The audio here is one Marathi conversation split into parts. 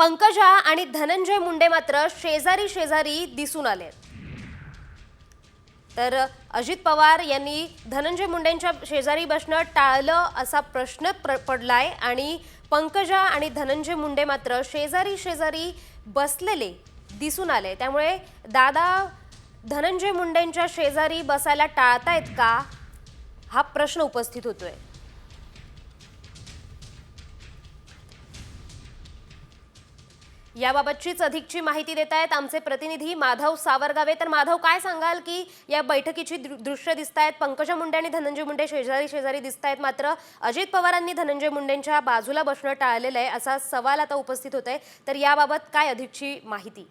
पंकजा आणि धनंजय मुंडे मात्र शेजारी शेजारी दिसून आले। तर अजित पवार यांनी धनंजय मुंडेंच्या शेजारी बसणं टाळलं असा प्रश्न पडलाय आणि पंकजा आणि धनंजय मुंडे मात्र शेजारी शेजारी बसलेले दिसून आले। त्यामुळे दादा धनंजय मुंडेंच्या शेजारी बसायला टाळतायत का हा प्रश्न उपस्थित होतोय। याबाबतचीच अधिकची माहिती देत आहेत आमचे प्रतिनिधी माधव सावरगावे। तर माधव, काय सांगाल की या बैठकीची दृश्य दिसतायत, पंकजा मुंडे आणि धनंजय मुंडे शेजारी शेजारी दिसतायत, मात्र अजित पवारांनी धनंजय मुंडेंच्या बाजूला बसणं टाळलेलं आहे असा सवाल आता उपस्थित होतोय। तर याबाबत काय अधिकची माहिती?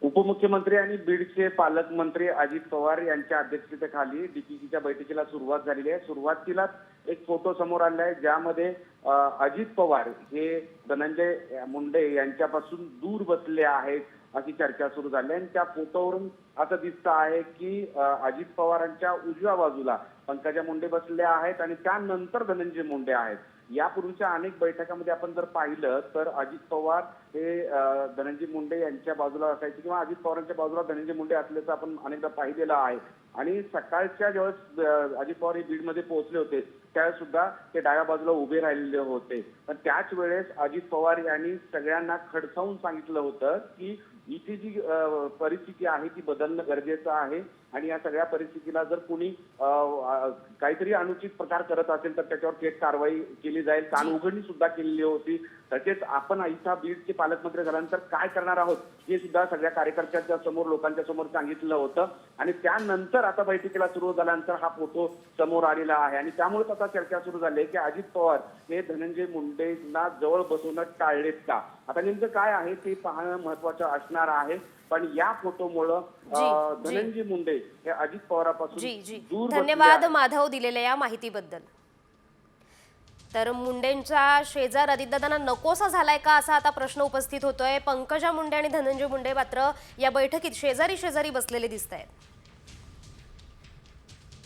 उपमुख्यमंत्री आणि बीडचे पालकमंत्री अजित पवार यांच्या अध्यक्षतेखाली डीपीसीच्या बैठकीला सुरुवात झालेली आहे। सुरुवातीला एक फोटो समोर आला आहे ज्यामध्ये अजित पवार हे धनंजय मुंडे यांच्यापासून दूर बसले आहेत अशी चर्चा सुरू झाली आणि त्या फोटोवरून असं दिसतं आहे की अजित पवारांच्या उजव्या बाजूला पंकजा मुंडे बसले आहेत आणि त्यानंतर धनंजय मुंडे आहेत। यापूर्वीच्या अनेक बैठकांमध्ये आपण जर पाहिलं तर अजित पवार हे धनंजय मुंडे यांच्या बाजूला असायचे किंवा अजित पवारांच्या बाजूला धनंजय मुंडे असल्याचं आपण अनेकदा पाहिलेलं आहे। आणि सकाळच्या ज्यावेळेस अजित पवार हे बीडमध्ये पोहोचले होते त्यावेळेस सुद्धा ते डाव्या बाजूला उभे राहिलेले होते। पण त्याच वेळेस अजित पवार यांनी सगळ्यांना खडसावून सांगितलं होतं की इथे जी परिस्थिती आहे ती बदलणं गरजेचं आहे आणि या सगळ्या परिस्थितीला जर कोणी काहीतरी अनुचित प्रकार करत असेल तर त्याच्यावर थेट कारवाई केली जाईल। कान उघडणी सुद्धा केलेली होती। तसेच आपण इथं बीडचे पालकमंत्री झाल्यानंतर काय करणार आहोत हे सुद्धा सगळ्या कार्यकर्त्यांच्या समोर लोकांच्या समोर सांगितलं होतं आणि त्यानंतर आता बैठकीला सुरू झाल्यानंतर हा फोटो समोर आलेला आहे आणि त्यामुळेच आता चर्चा सुरू झाली आहे की अजित पवार हे धनंजय मुंडेंना जवळ बसवणं टाळलेत का। आता नेमकं काय आहे ते पाहणं महत्वाचं असणार आहे। पण या फोटोमुळं धनंजय मुंडे हे अजित पवारांपासून दूर। धन्यवाद माधव दिलेल्या या माहितीबद्दल। तर मुंडेंचा शेजार अजितदादांना नकोसा झालाय का असा आता प्रश्न उपस्थित होतोय। पंकजा मुंडे आणि धनंजय मुंडे मात्र या बैठकीत शेजारी शेजारी बसलेले दिसतायत।